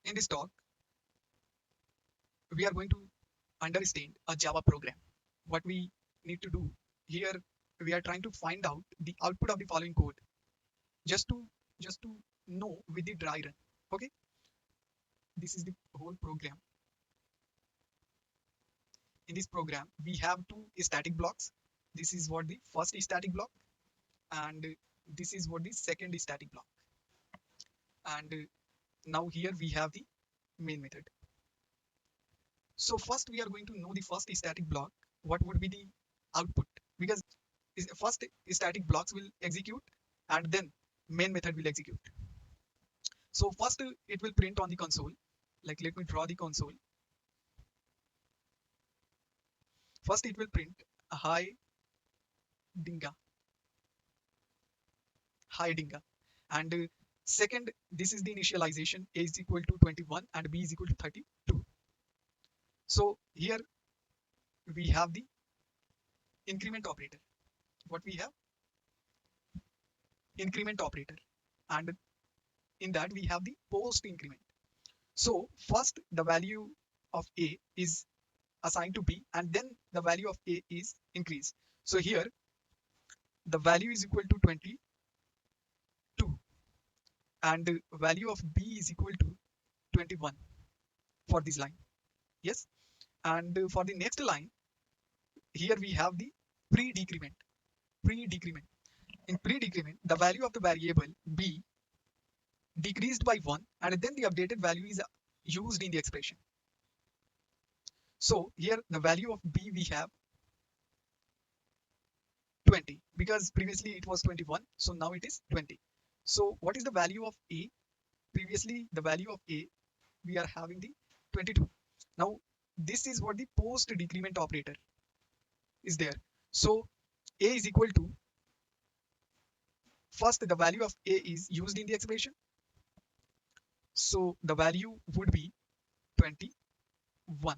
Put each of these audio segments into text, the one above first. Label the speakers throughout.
Speaker 1: In this talk, we are going to understand a Java program. What we need to do here, we are trying to find out the output of the following code just to know with the dry run. Okay, this is the whole program. In this program, we have two static blocks. This is what the first static block, and this is what the second static block. And now here we have the main method. So first we are going to know the first static block. What would be the output? Because first static blocks will execute and then main method will execute. So first it will print on the console. Like let me draw the console. First it will print a hi dinga, and second, this is the initialization. A is equal to 21 and B is equal to 32. So here we have the increment operator. What we have? Increment operator, and in that we have the post increment. So first the value of A is assigned to B, and then the value of A is increased. So here the value is equal to 22 and value of B is equal to 21 for this line. Yes, and for the next line, here we have the pre-decrement. In pre-decrement, the value of the variable B decreased by 1, and then the updated value is used in the expression. So here the value of B we have 20, because previously it was 21, so now it is 20. So what is the value of A? Previously the value of A, we are having the 22. Now this is what the post decrement operator is there. So A is equal to, first the value of A is used in the expression. So the value would be 21,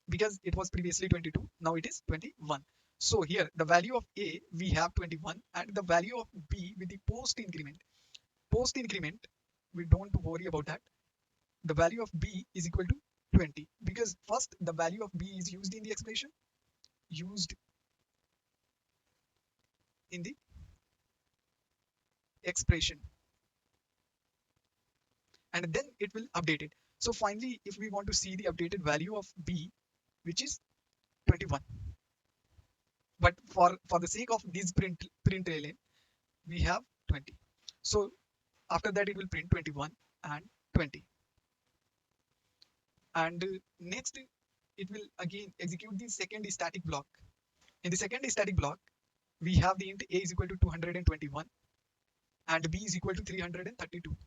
Speaker 1: because it was previously 22, now it is 21. So here the value of A we have 21, and the value of B with the post increment, we don't worry about that. The value of B is equal to 20, because first the value of B is used in the expression, and then it will update it. So finally, if we want to see the updated value of B, which is 21, but for the sake of this println, we have 20. So after that it will print 21 and 20, and next it will again execute the second static block. In the second static block, we have the int A is equal to 221 and B is equal to 332.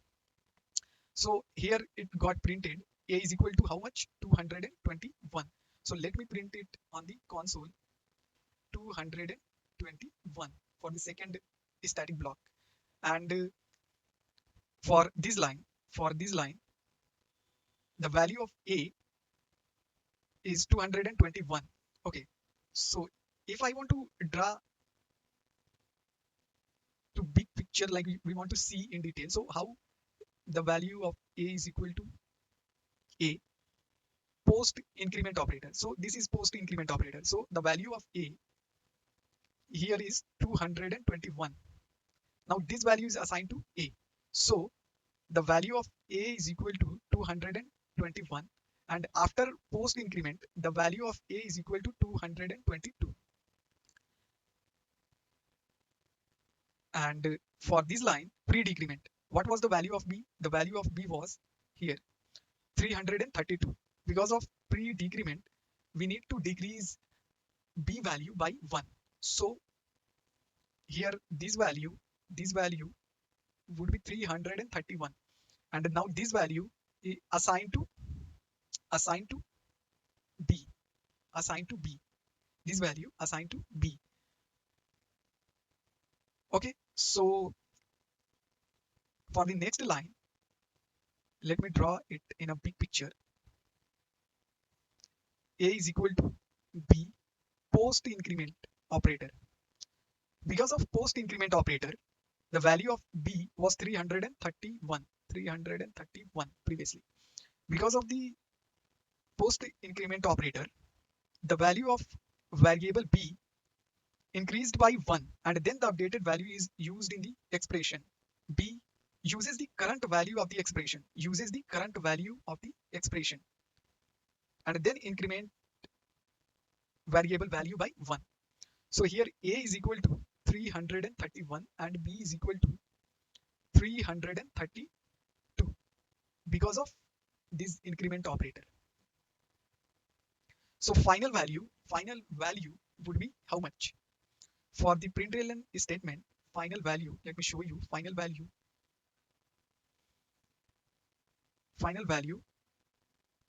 Speaker 1: So here it got printed A is equal to how much? 221. So let me print it on the console, 221 for the second static block. And for this line, the value of A is 221. Okay, so if I want to draw to big picture, like we want to see in detail, so how the value of A is equal to A post increment operator. So this is post increment operator. So the value of A here is 221. Now this value is assigned to A. So the value of A is equal to 221, and after post increment, the value of A is equal to 222. And for this line, pre-decrement, what was the value of B? The value of B was here 332. Because of pre-decrement, we need to decrease B value by 1. So here this value would be 331, and now this value is assigned to B, this value assigned to B. Okay, so for the next line, let me draw it in a big picture. A is equal to B post increment operator. Because of post increment operator, the value of B was 331 previously. Because of the post increment operator, the value of variable B increased by 1, and then the updated value is used in the expression. B uses the current value of the expression, and then increment variable value by 1. So here A is equal to 331 and B is equal to 332 because of this increment operator. So final value would be how much? For the println statement, final value, let me show you final value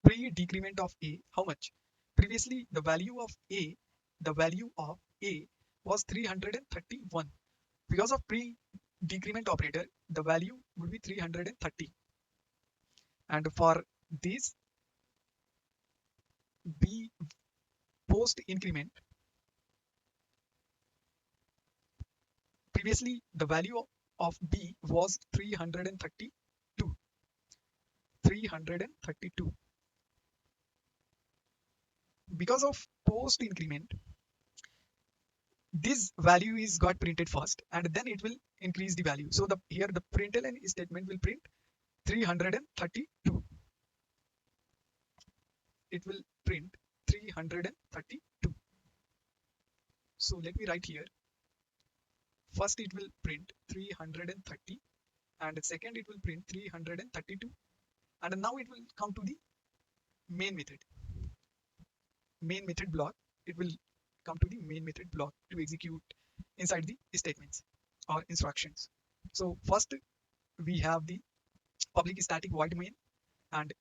Speaker 1: pre-decrement of A, how much? Previously the value of A was 331. Because of pre-decrement operator, the value would be 330. And for this B post increment, previously the value of B was 332. Because of post increment, this value is got printed first and then it will increase the value. So here the println statement will print 332. It will print 332. So let me write here. First it will print 330 and second it will print 332, and now it will come to the main method block. It will come to the main method block to execute inside the statements or instructions. So first we have the public static void main, and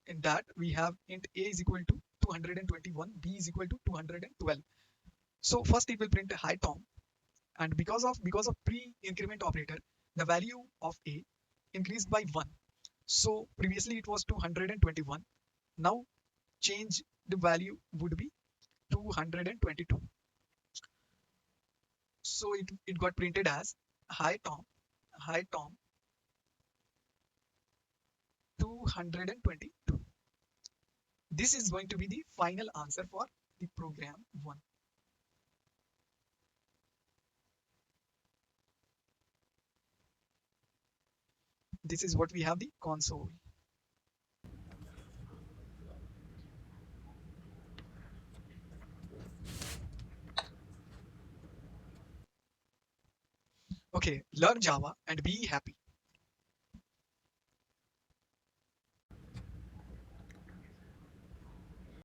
Speaker 1: in that we have int A is equal to 221, B is equal to 212. So first it will print a high Tom, and because of pre-increment operator, the value of A increased by 1. So previously it was 221. Now change the value would be 222. So it got printed as high Tom 222. This is going to be the final answer for the program 1. This is what we have the console. Okay, learn Java and be happy.